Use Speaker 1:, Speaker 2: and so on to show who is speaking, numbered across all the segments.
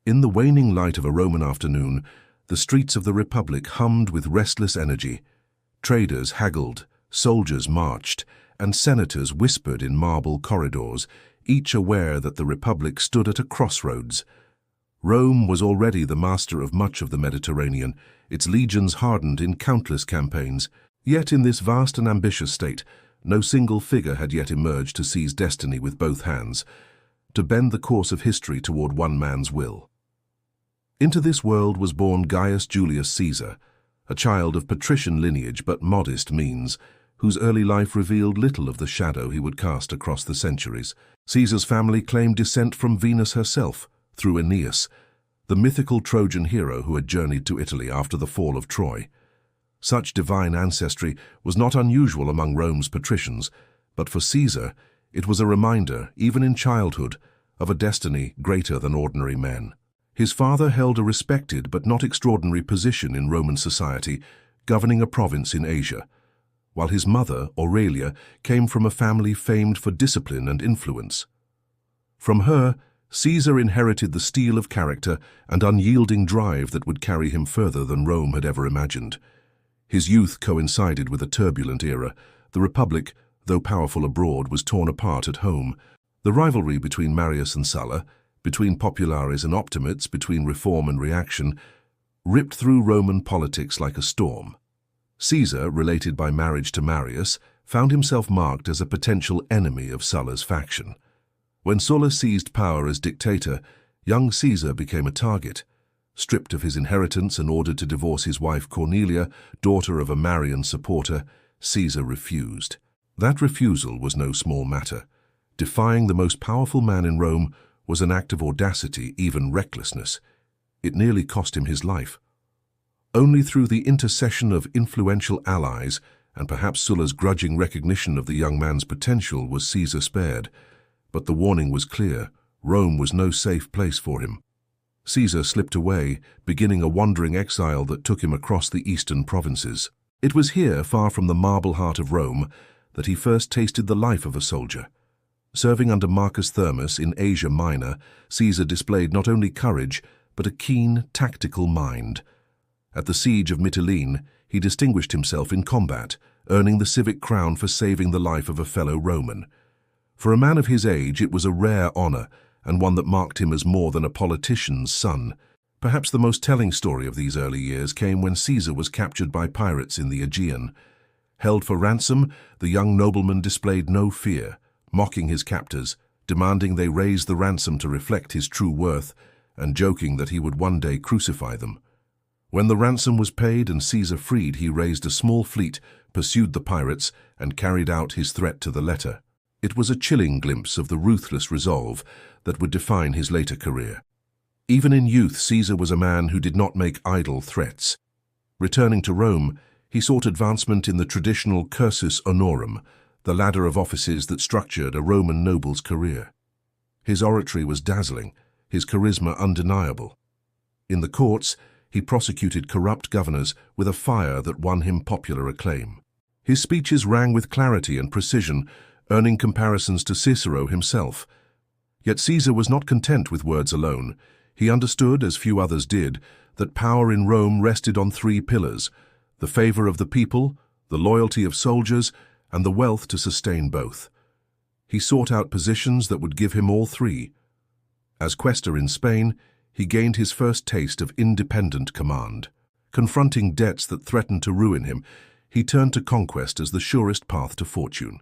Speaker 1: In the waning light of a Roman afternoon, the streets of the Republic hummed with restless energy. Traders haggled, soldiers marched, and senators whispered in marble corridors, each aware that the Republic stood at a crossroads. Rome was already the master of much of the Mediterranean, its legions hardened in countless campaigns. Yet in this vast and ambitious state, no single figure had yet emerged to seize destiny with both hands, to bend the course of history toward one man's will. Into this world was born Gaius Julius Caesar, a child of patrician lineage but modest means, whose early life revealed little of the shadow he would cast across the centuries. Caesar's family claimed descent from Venus herself, through Aeneas, the mythical Trojan hero who had journeyed to Italy after the fall of Troy. Such divine ancestry was not unusual among Rome's patricians, but for Caesar it was a reminder, even in childhood, of a destiny greater than ordinary men. His father held a respected but not extraordinary position in Roman society, governing a province in Asia, while his mother, Aurelia, came from a family famed for discipline and influence. From her, Caesar inherited the steel of character and unyielding drive that would carry him further than Rome had ever imagined. His youth coincided with a turbulent era. The Republic, though powerful abroad, was torn apart at home. The rivalry between Marius and Sulla, between populares and optimates, between reform and reaction, ripped through Roman politics like a storm. Caesar, related by marriage to Marius, found himself marked as a potential enemy of Sulla's faction. When Sulla seized power as dictator, young Caesar became a target. Stripped of his inheritance and ordered to divorce his wife Cornelia, daughter of a Marian supporter, Caesar refused. That refusal was no small matter. Defying the most powerful man in Rome was an act of audacity, even recklessness. It nearly cost him his life. Only through the intercession of influential allies, and perhaps Sulla's grudging recognition of the young man's potential, was Caesar spared. But the warning was clear. Rome was no safe place for him. Caesar slipped away, beginning a wandering exile that took him across the eastern provinces. It was here, far from the marble heart of Rome, that he first tasted the life of a soldier. Serving under Marcus Thermus in Asia Minor, Caesar displayed not only courage, but a keen, tactical mind. At the siege of Mytilene, he distinguished himself in combat, earning the civic crown for saving the life of a fellow Roman. For a man of his age, it was a rare honor, and one that marked him as more than a politician's son. Perhaps the most telling story of these early years came when Caesar was captured by pirates in the Aegean. Held for ransom, the young nobleman displayed no fear, mocking his captors, demanding they raise the ransom to reflect his true worth, and joking that he would one day crucify them. When the ransom was paid and Caesar freed, he raised a small fleet, pursued the pirates, and carried out his threat to the letter. It was a chilling glimpse of the ruthless resolve that would define his later career. Even in youth, Caesar was a man who did not make idle threats. Returning to Rome, he sought advancement in the traditional cursus honorum, the ladder of offices that structured a Roman noble's career. His oratory was dazzling, his charisma undeniable. In the courts, he prosecuted corrupt governors with a fire that won him popular acclaim. His speeches rang with clarity and precision, earning comparisons to Cicero himself. Yet Caesar was not content with words alone. He understood, as few others did, that power in Rome rested on three pillars: the favor of the people, the loyalty of soldiers, and the wealth to sustain both. He sought out positions that would give him all three. As quaestor in Spain, he gained his first taste of independent command. Confronting debts that threatened to ruin him, he turned to conquest as the surest path to fortune.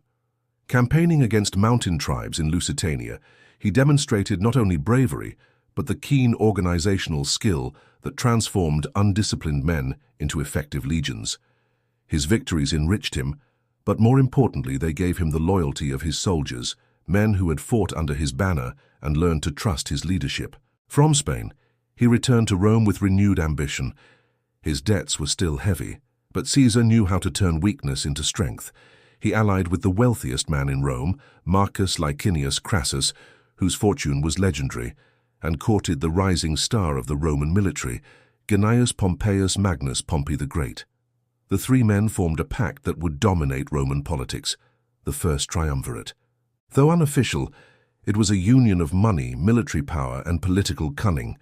Speaker 1: Campaigning against mountain tribes in Lusitania, he demonstrated not only bravery, but the keen organizational skill that transformed undisciplined men into effective legions. His victories enriched him, but more importantly, they gave him the loyalty of his soldiers, men who had fought under his banner and learned to trust his leadership. From Spain, he returned to Rome with renewed ambition. His debts were still heavy, but Caesar knew how to turn weakness into strength. He allied with the wealthiest man in Rome, Marcus Licinius Crassus, whose fortune was legendary, and courted the rising star of the Roman military, Gnaeus Pompeius Magnus Pompey the Great. The three men formed a pact that would dominate Roman politics, the First Triumvirate. Though unofficial, it was a union of money, military power, and political cunning.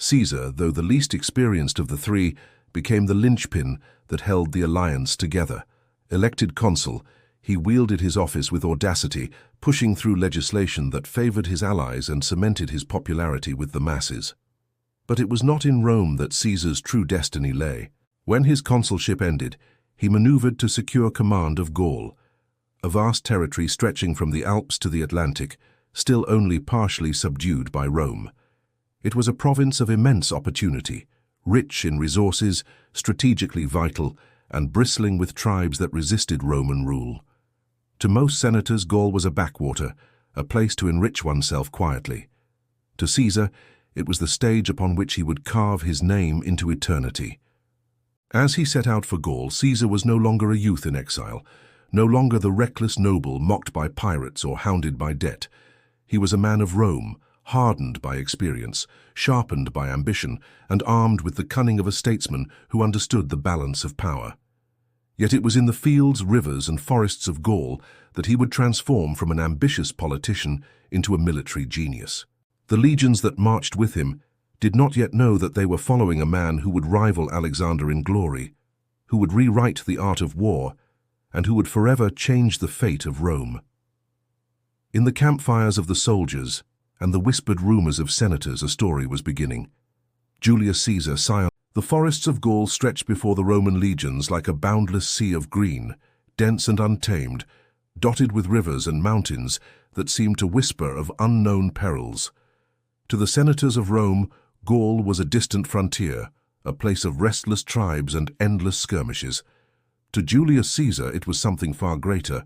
Speaker 1: Caesar, though the least experienced of the three, became the linchpin that held the alliance together. Elected consul, he wielded his office with audacity, pushing through legislation that favored his allies and cemented his popularity with the masses. But it was not in Rome that Caesar's true destiny lay. When his consulship ended, he maneuvered to secure command of Gaul, a vast territory stretching from the Alps to the Atlantic, still only partially subdued by Rome. It was a province of immense opportunity, rich in resources, strategically vital, and bristling with tribes that resisted Roman rule. To most senators, Gaul was a backwater, a place to enrich oneself quietly. To Caesar, it was the stage upon which he would carve his name into eternity. As he set out for Gaul, Caesar was no longer a youth in exile, no longer the reckless noble mocked by pirates or hounded by debt. He was a man of Rome, hardened by experience, sharpened by ambition, and armed with the cunning of a statesman who understood the balance of power. Yet it was in the fields, rivers, and forests of Gaul that he would transform from an ambitious politician into a military genius. The legions that marched with him did not yet know that they were following a man who would rival Alexander in glory, who would rewrite the art of war, and who would forever change the fate of Rome. In the campfires of the soldiers and the whispered rumors of senators, a story was beginning. Julius Caesar, scion. The forests of Gaul stretched before the Roman legions like a boundless sea of green, dense and untamed, dotted with rivers and mountains that seemed to whisper of unknown perils. To the senators of Rome, Gaul was a distant frontier, a place of restless tribes and endless skirmishes. To Julius Caesar, it was something far greater.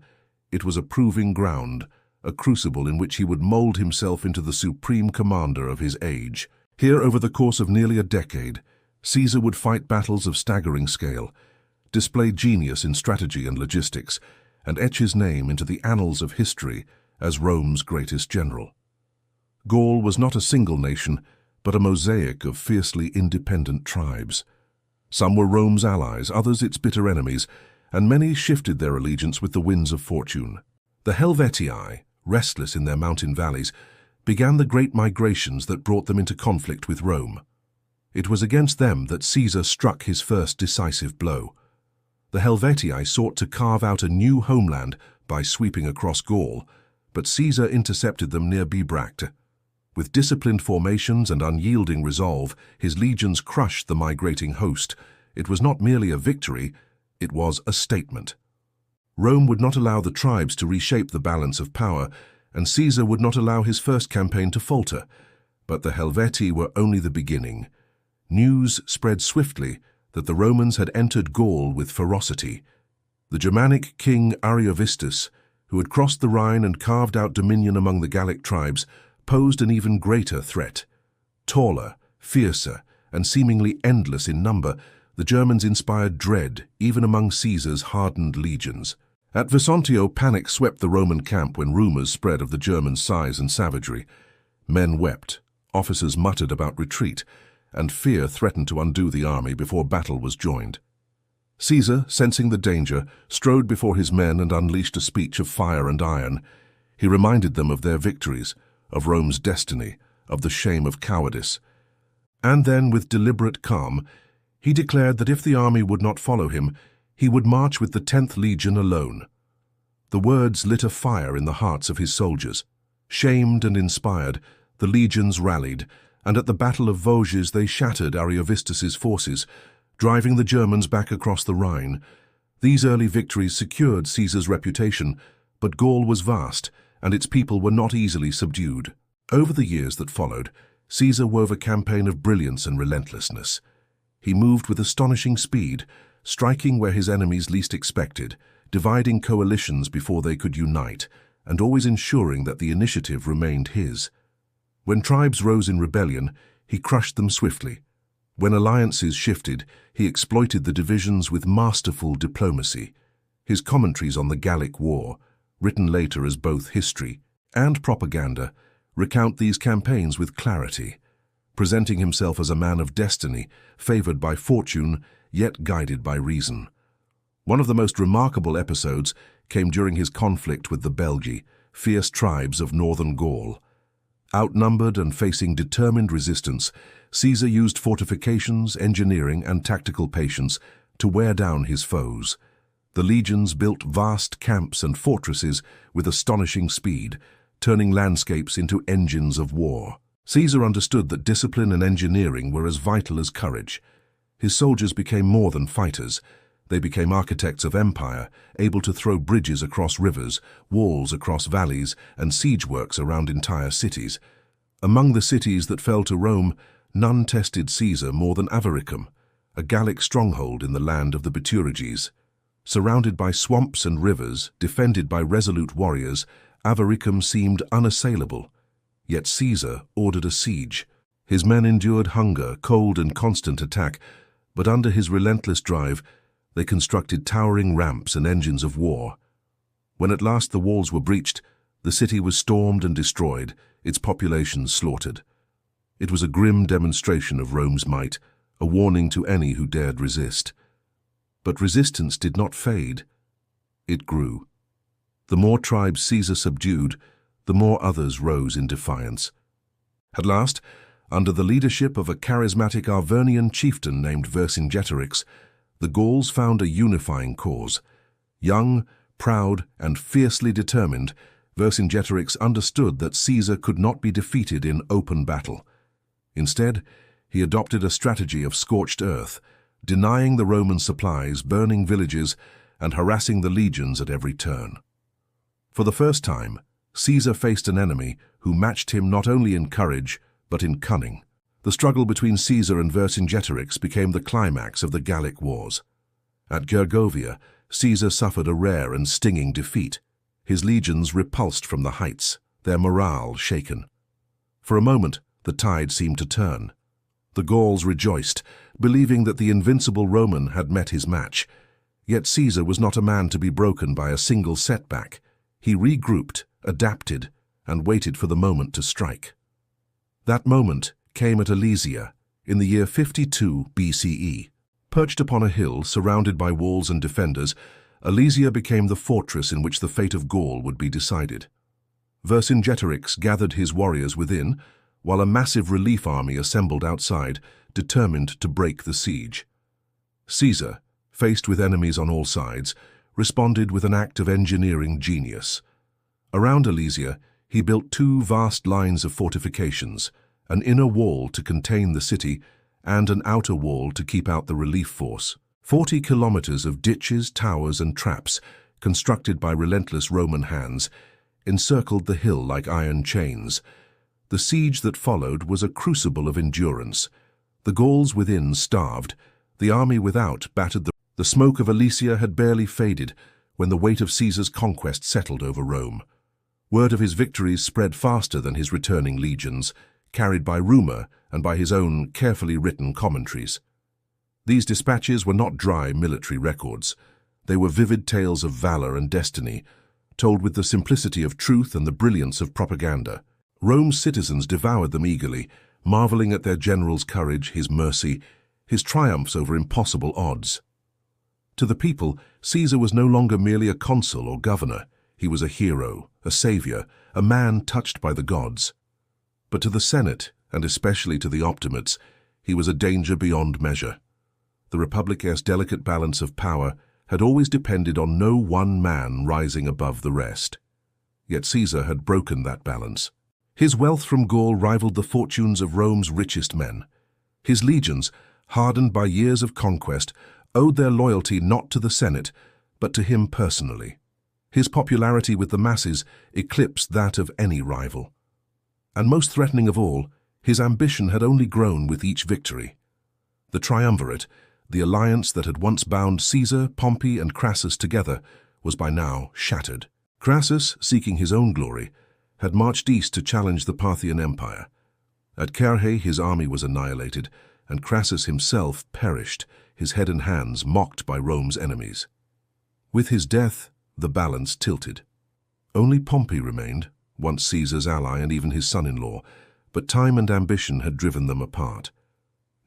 Speaker 1: It was a proving ground, a crucible in which he would mold himself into the supreme commander of his age. Here, over the course of nearly a decade, Caesar would fight battles of staggering scale, display genius in strategy and logistics, and etch his name into the annals of history as Rome's greatest general. Gaul was not a single nation, but a mosaic of fiercely independent tribes. Some were Rome's allies, others its bitter enemies, and many shifted their allegiance with the winds of fortune. The Helvetii, restless in their mountain valleys, began the great migrations that brought them into conflict with Rome. It was against them that Caesar struck his first decisive blow. The Helvetii sought to carve out a new homeland by sweeping across Gaul, but Caesar intercepted them near Bibracte. With disciplined formations and unyielding resolve, his legions crushed the migrating host. It was not merely a victory, it was a statement. Rome would not allow the tribes to reshape the balance of power, and Caesar would not allow his first campaign to falter. But the Helvetii were only the beginning. News spread swiftly that the Romans had entered Gaul with ferocity. The Germanic king Ariovistus, who had crossed the Rhine and carved out dominion among the Gallic tribes, posed an even greater threat. Taller, fiercer, and seemingly endless in number, the Germans inspired dread even among Caesar's hardened legions. At Vesontio, panic swept the Roman camp when rumors spread of the German size and savagery. Men wept, officers muttered about retreat, and fear threatened to undo the army before battle was joined. Caesar, sensing the danger, strode before his men and unleashed a speech of fire and iron. He reminded them of their victories, of Rome's destiny, of the shame of cowardice. And then, with deliberate calm, he declared that if the army would not follow him, he would march with the 10th Legion alone. The words lit a fire in the hearts of his soldiers. Shamed and inspired, the legions rallied, and at the Battle of Vosges they shattered Ariovistus's forces, driving the Germans back across the Rhine. These early victories secured Caesar's reputation, but Gaul was vast, and its people were not easily subdued. Over the years that followed, Caesar wove a campaign of brilliance and relentlessness. He moved with astonishing speed, striking where his enemies least expected, dividing coalitions before they could unite, and always ensuring that the initiative remained his. When tribes rose in rebellion, he crushed them swiftly. When alliances shifted, he exploited the divisions with masterful diplomacy. His commentaries on the Gallic War, written later as both history and propaganda, recount these campaigns with clarity, presenting himself as a man of destiny, favored by fortune, yet guided by reason. One of the most remarkable episodes came during his conflict with the Belgae, fierce tribes of northern Gaul. Outnumbered and facing determined resistance, Caesar used fortifications, engineering, and tactical patience to wear down his foes. The legions built vast camps and fortresses with astonishing speed, turning landscapes into engines of war. Caesar understood that discipline and engineering were as vital as courage. His soldiers became more than fighters. They became architects of empire, able to throw bridges across rivers, walls across valleys, and siege works around entire cities. Among the cities that fell to Rome, none tested Caesar more than Avaricum, a Gallic stronghold in the land of the Bituriges. Surrounded by swamps and rivers, defended by resolute warriors, Avaricum seemed unassailable. Yet Caesar ordered a siege. His men endured hunger, cold, and constant attack, but under his relentless drive, they constructed towering ramps and engines of war. When at last the walls were breached, the city was stormed and destroyed, its population slaughtered. It was a grim demonstration of Rome's might, a warning to any who dared resist. But resistance did not fade. It grew. The more tribes Caesar subdued, the more others rose in defiance. At last, under the leadership of a charismatic Arvernian chieftain named Vercingetorix, the Gauls found a unifying cause. Young, proud, and fiercely determined, Vercingetorix understood that Caesar could not be defeated in open battle. Instead, he adopted a strategy of scorched earth, denying the Roman supplies, burning villages, and harassing the legions at every turn. For the first time, Caesar faced an enemy who matched him not only in courage, but in cunning. The struggle between Caesar and Vercingetorix became the climax of the Gallic Wars. At Gergovia, Caesar suffered a rare and stinging defeat. His legions repulsed from the heights, their morale shaken. For a moment, the tide seemed to turn. The Gauls rejoiced, believing that the invincible Roman had met his match. Yet Caesar was not a man to be broken by a single setback. He regrouped, adapted, and waited for the moment to strike. That moment came at Alesia, in the year 52 BCE. Perched upon a hill, surrounded by walls and defenders, Alesia became the fortress in which the fate of Gaul would be decided. Vercingetorix gathered his warriors within, while a massive relief army assembled outside, determined to break the siege. Caesar, faced with enemies on all sides, responded with an act of engineering genius. Around Alesia, he built two vast lines of fortifications, an inner wall to contain the city and an outer wall to keep out the relief force. 40 kilometers of ditches, towers, and traps, constructed by relentless Roman hands, encircled the hill like iron chains. The siege that followed was a crucible of endurance. The Gauls within starved, the army without battered. The smoke of Alesia had barely faded when the weight of Caesar's conquest settled over Rome. Word of his victories spread faster than his returning legions, carried by rumor and by his own carefully written commentaries. These dispatches were not dry military records. They were vivid tales of valor and destiny, told with the simplicity of truth and the brilliance of propaganda. Rome's citizens devoured them eagerly, marveling at their general's courage, his mercy, his triumphs over impossible odds. To the people, Caesar was no longer merely a consul or governor. He was a hero, a savior, a man touched by the gods. But to the Senate, and especially to the Optimates, he was a danger beyond measure. The Republic's delicate balance of power had always depended on no one man rising above the rest. Yet Caesar had broken that balance. His wealth from Gaul rivaled the fortunes of Rome's richest men. His legions, hardened by years of conquest, owed their loyalty not to the Senate, but to him personally. His popularity with the masses eclipsed that of any rival. And most threatening of all, his ambition had only grown with each victory. The triumvirate, the alliance that had once bound Caesar, Pompey, and Crassus together, was by now shattered. Crassus, seeking his own glory, had marched east to challenge the Parthian Empire. At Carrhae, his army was annihilated, and Crassus himself perished, his head and hands mocked by Rome's enemies. With his death, the balance tilted. Only Pompey remained, once Caesar's ally and even his son-in-law, but time and ambition had driven them apart.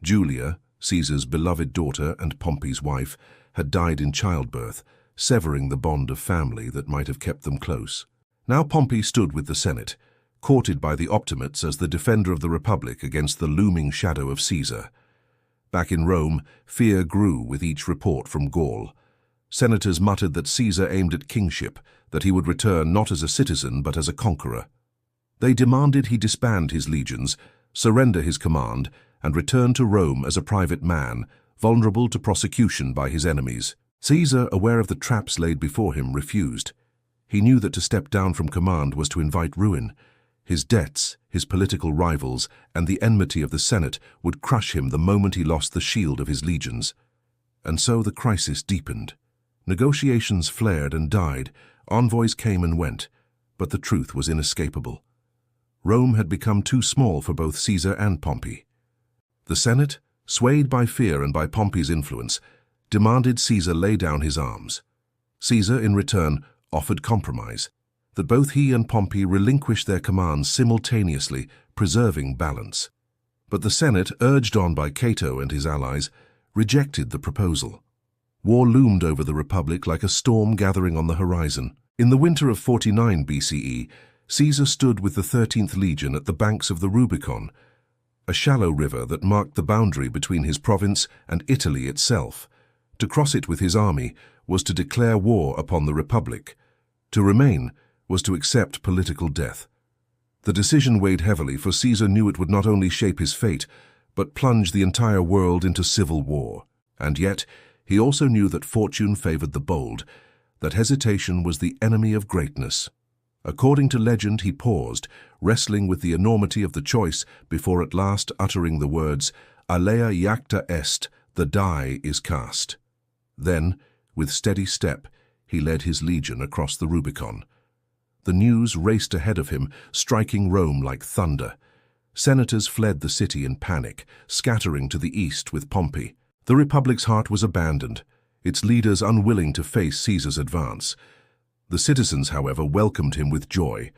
Speaker 1: Julia, Caesar's beloved daughter and Pompey's wife, had died in childbirth, severing the bond of family that might have kept them close. Now Pompey stood with the Senate, courted by the Optimates as the defender of the Republic against the looming shadow of Caesar. Back in Rome, fear grew with each report from Gaul. Senators muttered that Caesar aimed at kingship, that he would return not as a citizen but as a conqueror. They demanded he disband his legions, surrender his command, and return to Rome as a private man, vulnerable to prosecution by his enemies. Caesar, aware of the traps laid before him, refused. He knew that to step down from command was to invite ruin. His debts, his political rivals, and the enmity of the Senate would crush him the moment he lost the shield of his legions. And so the crisis deepened. Negotiations flared and died, envoys came and went, but the truth was inescapable. Rome had become too small for both Caesar and Pompey. The Senate, swayed by fear and by Pompey's influence, demanded Caesar lay down his arms. Caesar, in return, offered compromise, that both he and Pompey relinquish their commands simultaneously, preserving balance. But the Senate, urged on by Cato and his allies, rejected the proposal. War loomed over the Republic like a storm gathering on the horizon. In the winter of 49 BCE, Caesar stood with the 13th Legion at the banks of the Rubicon, a shallow river that marked the boundary between his province and Italy itself. To cross it with his army was to declare war upon the Republic. To remain was to accept political death. The decision weighed heavily, for Caesar knew it would not only shape his fate, but plunge the entire world into civil war. And yet, he also knew that fortune favored the bold, that hesitation was the enemy of greatness. According to legend, he paused, wrestling with the enormity of the choice before at last uttering the words, "Alea iacta est," the die is cast. Then, with steady step, he led his legion across the Rubicon. The news raced ahead of him, striking Rome like thunder. Senators fled the city in panic, scattering to the east with Pompey. The Republic's heart was abandoned, its leaders unwilling to face Caesar's advance. The citizens, however, welcomed him with joy.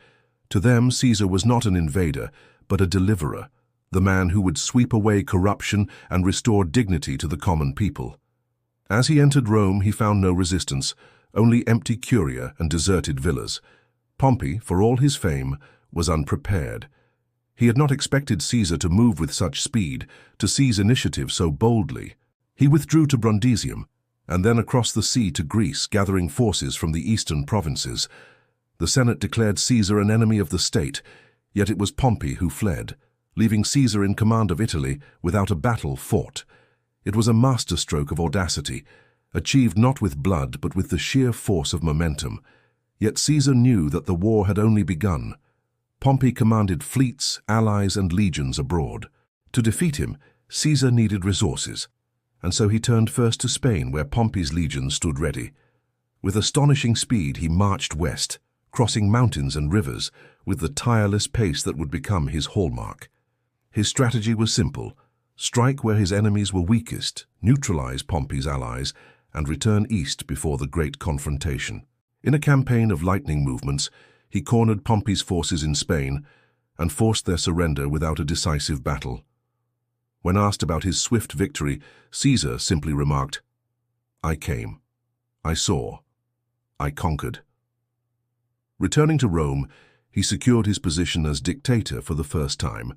Speaker 1: To them, Caesar was not an invader, but a deliverer, the man who would sweep away corruption and restore dignity to the common people. As he entered Rome, he found no resistance, only empty curia and deserted villas. Pompey, for all his fame, was unprepared. He had not expected Caesar to move with such speed, to seize initiative so boldly. He withdrew to Brundisium, and then across the sea to Greece, gathering forces from the eastern provinces. The Senate declared Caesar an enemy of the state, yet it was Pompey who fled, leaving Caesar in command of Italy without a battle fought. It was a masterstroke of audacity, achieved not with blood but with the sheer force of momentum. Yet Caesar knew that the war had only begun. Pompey commanded fleets, allies, and legions abroad. To defeat him, Caesar needed resources, and so he turned first to Spain, where Pompey's legions stood ready. With astonishing speed, he marched west, crossing mountains and rivers with the tireless pace that would become his hallmark. His strategy was simple: strike where his enemies were weakest, neutralize Pompey's allies, and return east before the great confrontation. In a campaign of lightning movements, he cornered Pompey's forces in Spain and forced their surrender without a decisive battle. When asked about his swift victory, Caesar simply remarked, "I came, I saw, I conquered." Returning to Rome, he secured his position as dictator for the first time,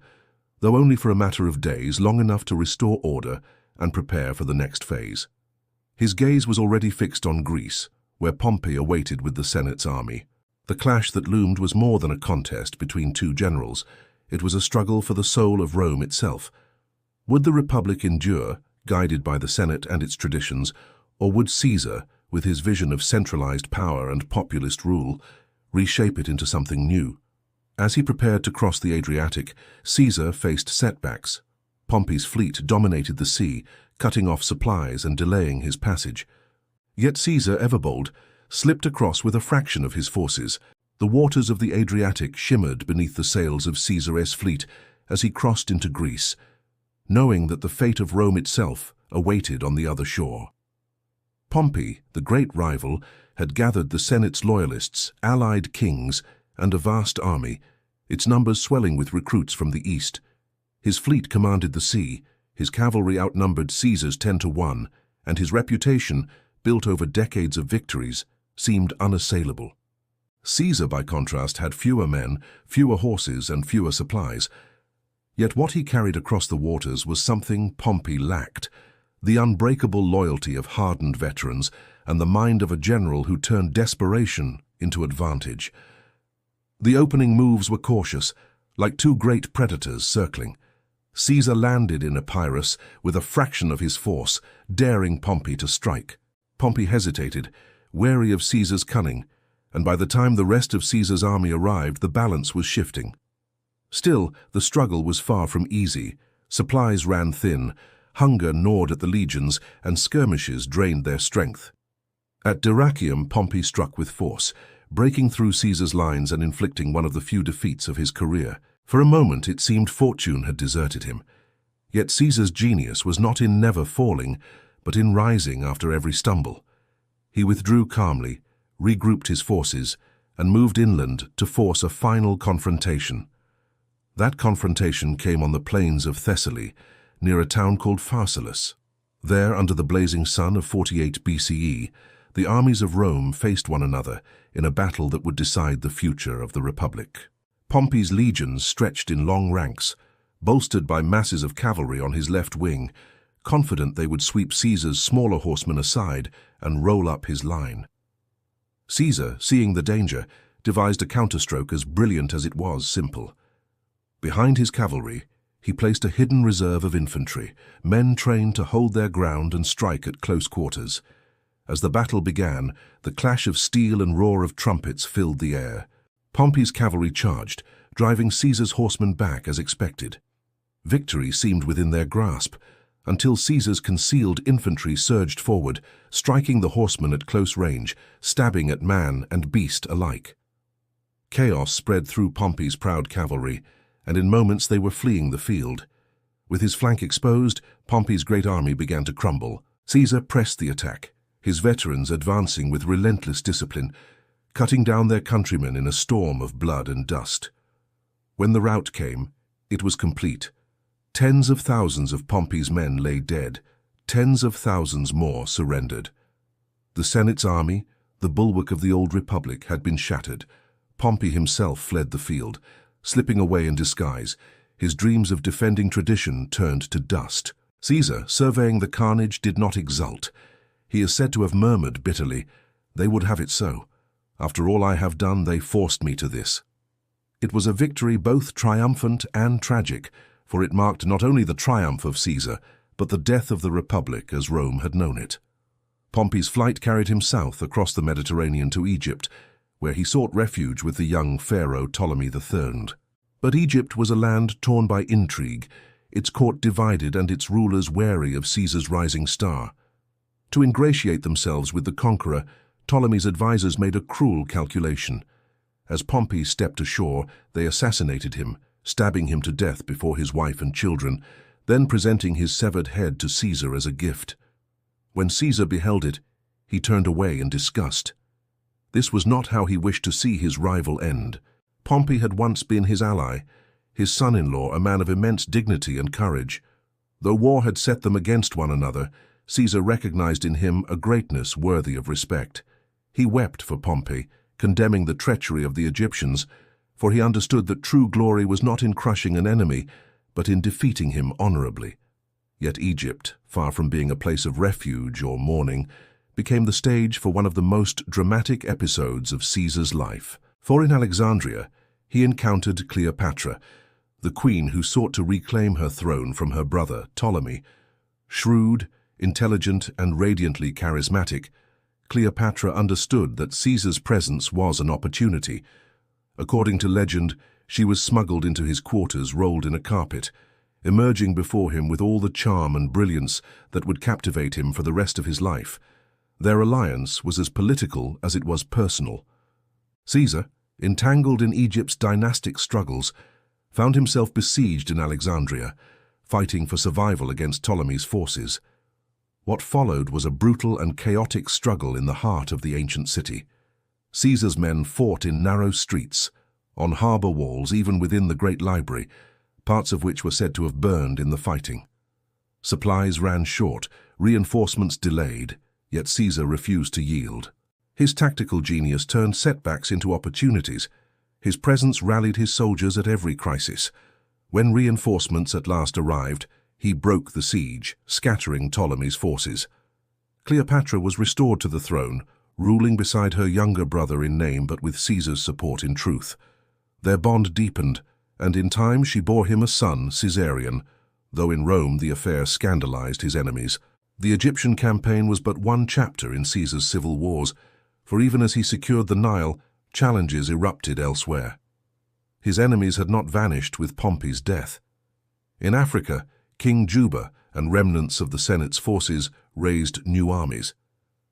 Speaker 1: though only for a matter of days, long enough to restore order and prepare for the next phase. His gaze was already fixed on Greece, where Pompey awaited with the Senate's army. The clash that loomed was more than a contest between two generals. It was a struggle for the soul of Rome itself. Would the Republic endure, guided by the Senate and its traditions, or would Caesar, with his vision of centralized power and populist rule, reshape it into something new? As he prepared to cross the Adriatic, Caesar faced setbacks. Pompey's fleet dominated the sea, cutting off supplies and delaying his passage. Yet Caesar, ever bold, slipped across with a fraction of his forces. The waters of the Adriatic shimmered beneath the sails of Caesar's fleet as he crossed into Greece, knowing that the fate of Rome itself awaited on the other shore. Pompey, the great rival, had gathered the Senate's loyalists, allied kings, and a vast army, its numbers swelling with recruits from the east. His fleet commanded the sea, his cavalry outnumbered Caesar's 10-1, and his reputation, built over decades of victories, seemed unassailable. Caesar, by contrast, had fewer men, fewer horses, and fewer supplies. Yet what he carried across the waters was something Pompey lacked: the unbreakable loyalty of hardened veterans and the mind of a general who turned desperation into advantage. The opening moves were cautious, like two great predators circling. Caesar landed in Epirus with a fraction of his force, daring Pompey to strike. Pompey hesitated, wary of Caesar's cunning, and by the time the rest of Caesar's army arrived, the balance was shifting. Still, the struggle was far from easy. Supplies ran thin, hunger gnawed at the legions, and skirmishes drained their strength. At Dyrrhachium, Pompey struck with force, breaking through Caesar's lines and inflicting one of the few defeats of his career. For a moment it seemed fortune had deserted him. Yet Caesar's genius was not in never falling, but in rising after every stumble. He withdrew calmly, regrouped his forces, and moved inland to force a final confrontation. That confrontation came on the plains of Thessaly, near a town called Pharsalus. There, under the blazing sun of 48 BCE, the armies of Rome faced one another in a battle that would decide the future of the Republic. Pompey's legions stretched in long ranks, bolstered by masses of cavalry on his left wing, confident they would sweep Caesar's smaller horsemen aside and roll up his line. Caesar, seeing the danger, devised a counterstroke as brilliant as it was simple. Behind his cavalry, he placed a hidden reserve of infantry, men trained to hold their ground and strike at close quarters. As the battle began, the clash of steel and roar of trumpets filled the air. Pompey's cavalry charged, driving Caesar's horsemen back as expected. Victory seemed within their grasp, until Caesar's concealed infantry surged forward, striking the horsemen at close range, stabbing at man and beast alike. Chaos spread through Pompey's proud cavalry, and in moments they were fleeing the field. With his flank exposed, Pompey's great army began to crumble. Caesar pressed the attack, his veterans advancing with relentless discipline, cutting down their countrymen in a storm of blood and dust. When the rout came, it was complete. Tens of thousands of Pompey's men lay dead, tens of thousands more surrendered. The Senate's army, the bulwark of the old republic, had been shattered. Pompey himself fled the field, slipping away in disguise, his dreams of defending tradition turned to dust. Caesar, surveying the carnage, did not exult. He is said to have murmured bitterly, "They would have it so. After all I have done, they forced me to this." It was a victory both triumphant and tragic, for it marked not only the triumph of Caesar, but the death of the Republic as Rome had known it. Pompey's flight carried him south across the Mediterranean to Egypt, where he sought refuge with the young pharaoh Ptolemy III. But Egypt was a land torn by intrigue, its court divided and its rulers wary of Caesar's rising star. To ingratiate themselves with the conqueror, Ptolemy's advisors made a cruel calculation. As Pompey stepped ashore, they assassinated him, stabbing him to death before his wife and children, then presenting his severed head to Caesar as a gift. When Caesar beheld it, he turned away in disgust. This was not how he wished to see his rival end. Pompey had once been his ally, his son-in-law a man of immense dignity and courage. Though war had set them against one another, Caesar recognized in him a greatness worthy of respect. He wept for Pompey, condemning the treachery of the Egyptians, for he understood that true glory was not in crushing an enemy, but in defeating him honorably. Yet Egypt, far from being a place of refuge or mourning, became the stage for one of the most dramatic episodes of Caesar's life. For in Alexandria, he encountered Cleopatra, the queen who sought to reclaim her throne from her brother Ptolemy. Shrewd, intelligent, and radiantly charismatic, Cleopatra understood that Caesar's presence was an opportunity. According to legend, she was smuggled into his quarters rolled in a carpet, emerging before him with all the charm and brilliance that would captivate him for the rest of his life. Their alliance was as political as it was personal. Caesar, entangled in Egypt's dynastic struggles, found himself besieged in Alexandria, fighting for survival against Ptolemy's forces. What followed was a brutal and chaotic struggle in the heart of the ancient city. Caesar's men fought in narrow streets, on harbor walls, even within the great library, parts of which were said to have burned in the fighting. Supplies ran short, reinforcements delayed, yet Caesar refused to yield. His tactical genius turned setbacks into opportunities. His presence rallied his soldiers at every crisis. When reinforcements at last arrived, he broke the siege, scattering Ptolemy's forces. Cleopatra was restored to the throne, ruling beside her younger brother in name but with Caesar's support in truth. Their bond deepened, and in time she bore him a son, Caesarion, though in Rome the affair scandalized his enemies. The Egyptian campaign was but one chapter in Caesar's civil wars, for even as he secured the Nile, challenges erupted elsewhere. His enemies had not vanished with Pompey's death. In Africa, King Juba and remnants of the Senate's forces raised new armies.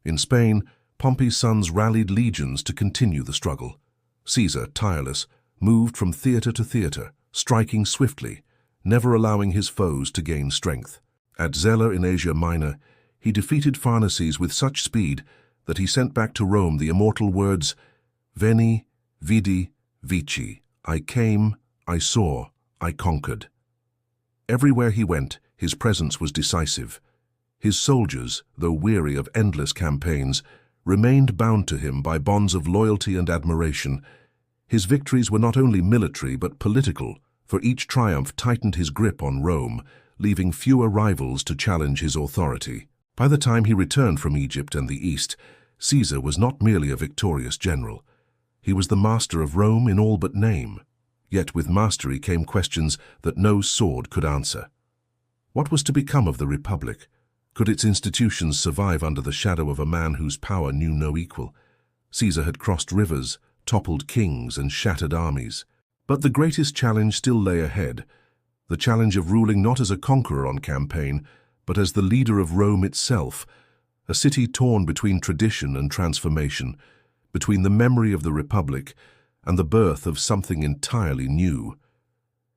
Speaker 1: In Spain, Pompey's sons rallied legions to continue the struggle. Caesar, tireless, moved from theater to theater, striking swiftly, never allowing his foes to gain strength. At Zela in Asia Minor, he defeated Pharnaces with such speed that he sent back to Rome the immortal words, "Veni, vidi, vici." I came, I saw, I conquered. Everywhere he went, his presence was decisive. His soldiers, though weary of endless campaigns, remained bound to him by bonds of loyalty and admiration. His victories were not only military but political, for each triumph tightened his grip on Rome, leaving fewer rivals to challenge his authority. By the time he returned from Egypt and the East, Caesar was not merely a victorious general. He was the master of Rome in all but name. Yet with mastery came questions that no sword could answer. What was to become of the Republic? Could its institutions survive under the shadow of a man whose power knew no equal? Caesar had crossed rivers, toppled kings, and shattered armies. But the greatest challenge still lay ahead, the challenge of ruling not as a conqueror on campaign, but as the leader of Rome itself, a city torn between tradition and transformation, between the memory of the Republic and the birth of something entirely new.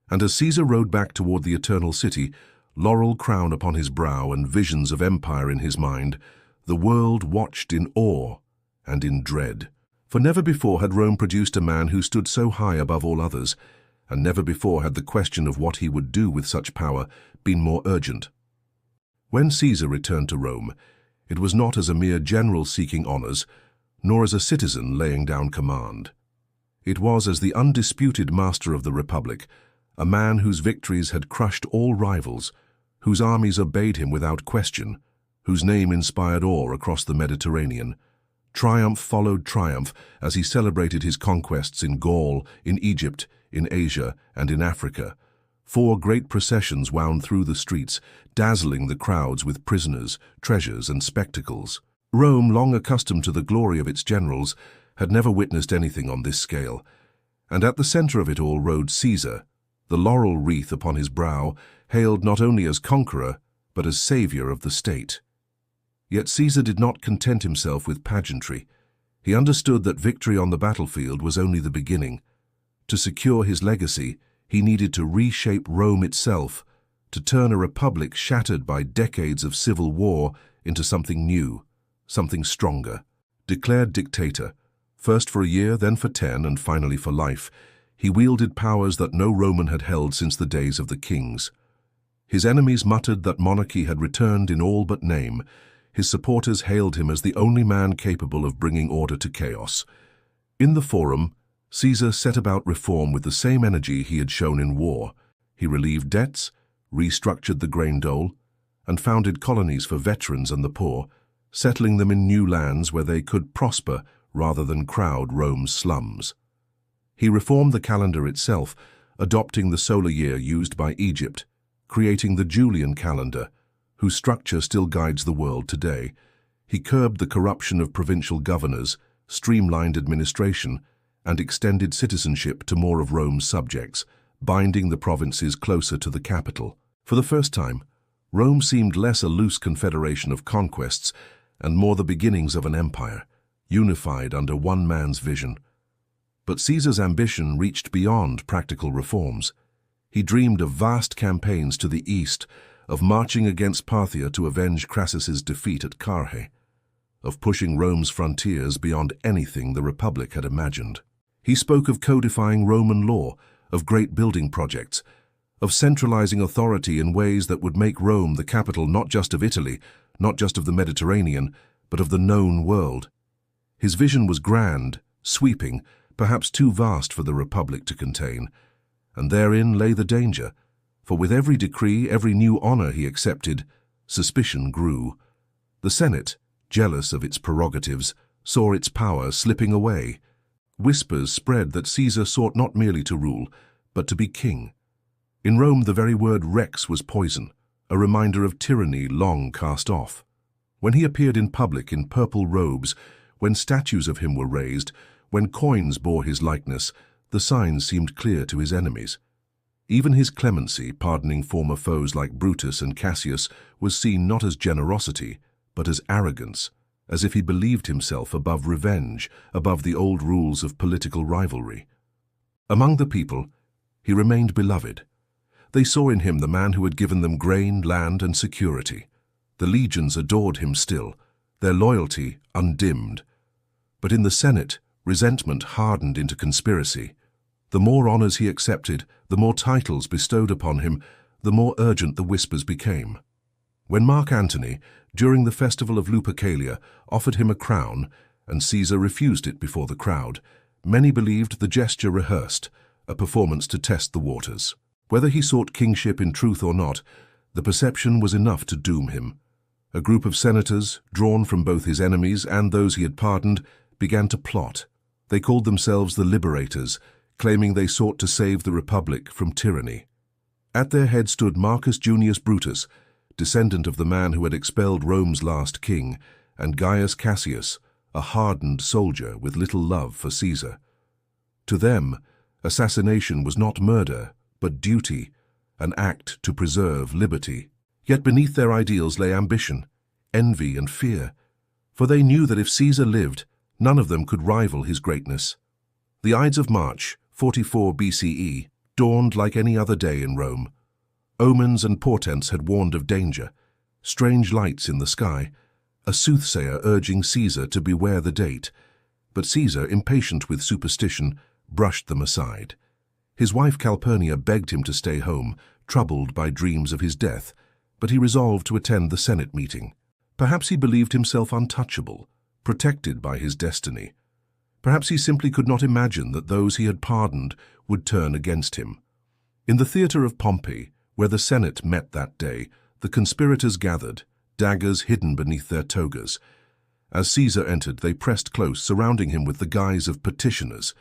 Speaker 1: And as Caesar rode back toward the eternal city, laurel crown upon his brow and visions of empire in his mind, the world watched in awe and in dread. For never before had Rome produced a man who stood so high above all others, and never before had the question of what he would do with such power been more urgent. When Caesar returned to Rome, it was not as a mere general seeking honors, nor as a citizen laying down command. It was as the undisputed master of the Republic, a man whose victories had crushed all rivals, whose armies obeyed him without question, whose name inspired awe across the Mediterranean. Triumph followed triumph as he celebrated his conquests in Gaul, in Egypt, in Asia, and in Africa. 4 great processions wound through the streets, dazzling the crowds with prisoners, treasures, and spectacles. Rome, long accustomed to the glory of its generals, had never witnessed anything on this scale, and at the center of it all rode Caesar, the laurel wreath upon his brow, hailed not only as conqueror, but as savior of the state. Yet Caesar did not content himself with pageantry. He understood that victory on the battlefield was only the beginning. To secure his legacy, he needed to reshape Rome itself, to turn a republic shattered by decades of civil war into something new, something stronger. Declared dictator, first for a year, then for 10, and finally for life, he wielded powers that no Roman had held since the days of the kings. His enemies muttered that monarchy had returned in all but name. His supporters hailed him as the only man capable of bringing order to chaos. In the Forum, Caesar set about reform with the same energy he had shown in war. He relieved debts, restructured the grain dole, and founded colonies for veterans and the poor, settling them in new lands where they could prosper rather than crowd Rome's slums. He reformed the calendar itself, adopting the solar year used by Egypt, creating the Julian calendar, whose structure still guides the world today. He curbed the corruption of provincial governors, streamlined administration, and extended citizenship to more of Rome's subjects, binding the provinces closer to the capital. For the first time, Rome seemed less a loose confederation of conquests and more the beginnings of an empire, unified under one man's vision. But Caesar's ambition reached beyond practical reforms. He dreamed of vast campaigns to the east, of marching against Parthia to avenge Crassus's defeat at Carrhae, of pushing Rome's frontiers beyond anything the Republic had imagined. He spoke of codifying Roman law, of great building projects, of centralizing authority in ways that would make Rome the capital not just of Italy, not just of the Mediterranean, but of the known world. His vision was grand, sweeping, perhaps too vast for the Republic to contain. And therein lay the danger, for with every decree, every new honor he accepted, suspicion grew. The Senate, jealous of its prerogatives, saw its power slipping away. Whispers spread that Caesar sought not merely to rule, but to be king. In Rome, the very word rex was poison, a reminder of tyranny long cast off. When he appeared in public in purple robes, when statues of him were raised, when coins bore his likeness, the signs seemed clear to his enemies. Even his clemency, pardoning former foes like Brutus and Cassius, was seen not as generosity, but as arrogance, as if he believed himself above revenge, above the old rules of political rivalry. Among the people, he remained beloved. They saw in him the man who had given them grain, land, and security. The legions adored him still, their loyalty undimmed. But in the Senate, resentment hardened into conspiracy. The more honors he accepted, the more titles bestowed upon him, the more urgent the whispers became. When Mark Antony, during the festival of Lupercalia, offered him a crown, and Caesar refused it before the crowd, many believed the gesture rehearsed, a performance to test the waters. Whether he sought kingship in truth or not, the perception was enough to doom him. A group of senators, drawn from both his enemies and those he had pardoned, began to plot. They called themselves the Liberators, claiming they sought to save the Republic from tyranny. At their head stood Marcus Junius Brutus, descendant of the man who had expelled Rome's last king, and Gaius Cassius, a hardened soldier with little love for Caesar. To them, assassination was not murder, but duty, an act to preserve liberty. Yet beneath their ideals lay ambition, envy, and fear, for they knew that if Caesar lived, none of them could rival his greatness. The Ides of March, 44 BCE, dawned like any other day in Rome. Omens and portents had warned of danger, strange lights in the sky, a soothsayer urging Caesar to beware the date. But Caesar, impatient with superstition, brushed them aside. His wife Calpurnia begged him to stay home, troubled by dreams of his death, but he resolved to attend the Senate meeting. Perhaps he believed himself untouchable, protected by his destiny. Perhaps he simply could not imagine that those he had pardoned would turn against him. In the theatre of Pompey, where the Senate met that day, the conspirators gathered, daggers hidden beneath their togas. As Caesar entered, they pressed close, surrounding him with the guise of petitioners.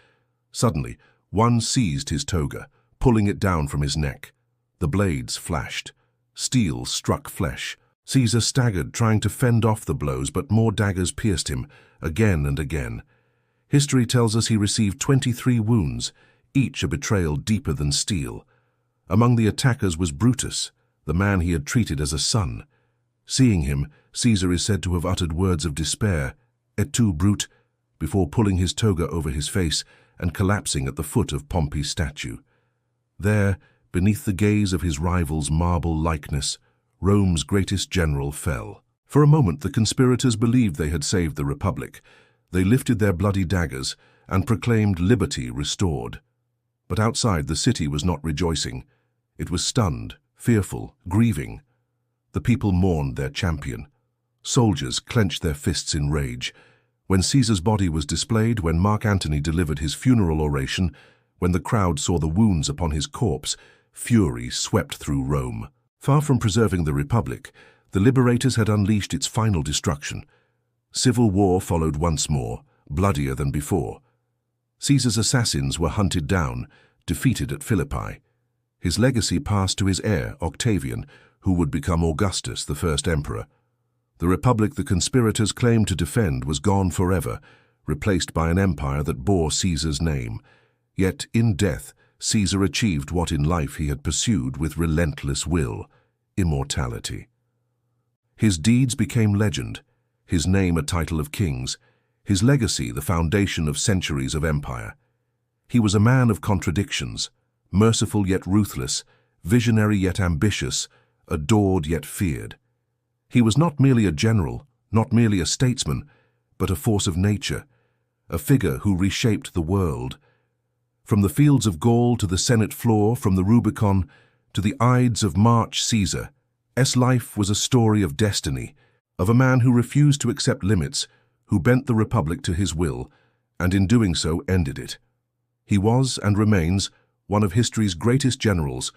Speaker 1: Suddenly, one seized his toga, pulling it down from his neck. The blades flashed. Steel struck flesh. Caesar staggered, trying to fend off the blows, but more daggers pierced him, again and again. History tells us he received 23 wounds, each a betrayal deeper than steel. Among the attackers was Brutus, the man he had treated as a son. Seeing him, Caesar is said to have uttered words of despair, "Et tu, Brute," before pulling his toga over his face and collapsing at the foot of Pompey's statue. There, beneath the gaze of his rival's marble likeness, Rome's greatest general fell. For a moment the conspirators believed they had saved the Republic. They lifted their bloody daggers and proclaimed liberty restored. But outside the city was not rejoicing. It was stunned, fearful, grieving. The people mourned their champion. Soldiers clenched their fists in rage. When Caesar's body was displayed, when Mark Antony delivered his funeral oration, when the crowd saw the wounds upon his corpse, fury swept through Rome. Far from preserving the Republic, the Liberators had unleashed its final destruction. Civil war followed once more, bloodier than before. Caesar's assassins were hunted down, defeated at Philippi. His legacy passed to his heir, Octavian, who would become Augustus, the first emperor. The Republic the conspirators claimed to defend was gone forever, replaced by an empire that bore Caesar's name. Yet, in death, Caesar achieved what in life he had pursued with relentless will: immortality. His deeds became legend, his name a title of kings, his legacy the foundation of centuries of empire. He was a man of contradictions, merciful yet ruthless, visionary yet ambitious, adored yet feared. He was not merely a general, not merely a statesman, but a force of nature, a figure who reshaped the world. From the fields of Gaul to the Senate floor, from the Rubicon to the Ides of March, Caesar's life was a story of destiny, of a man who refused to accept limits, who bent the Republic to his will, and in doing so ended it. He was, and remains, one of history's greatest generals,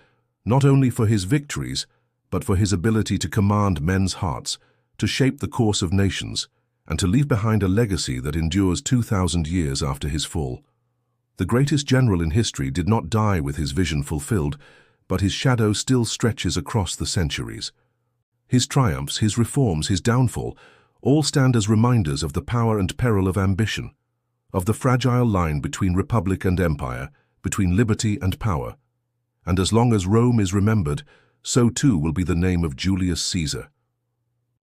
Speaker 1: not only for his victories, but for his ability to command men's hearts, to shape the course of nations, and to leave behind a legacy that endures 2,000 years after his fall. The greatest general in history did not die with his vision fulfilled, but his shadow still stretches across the centuries. His triumphs, his reforms, his downfall, all stand as reminders of the power and peril of ambition, of the fragile line between republic and empire, between liberty and power. And as long as Rome is remembered, so too will be the name of Julius Caesar.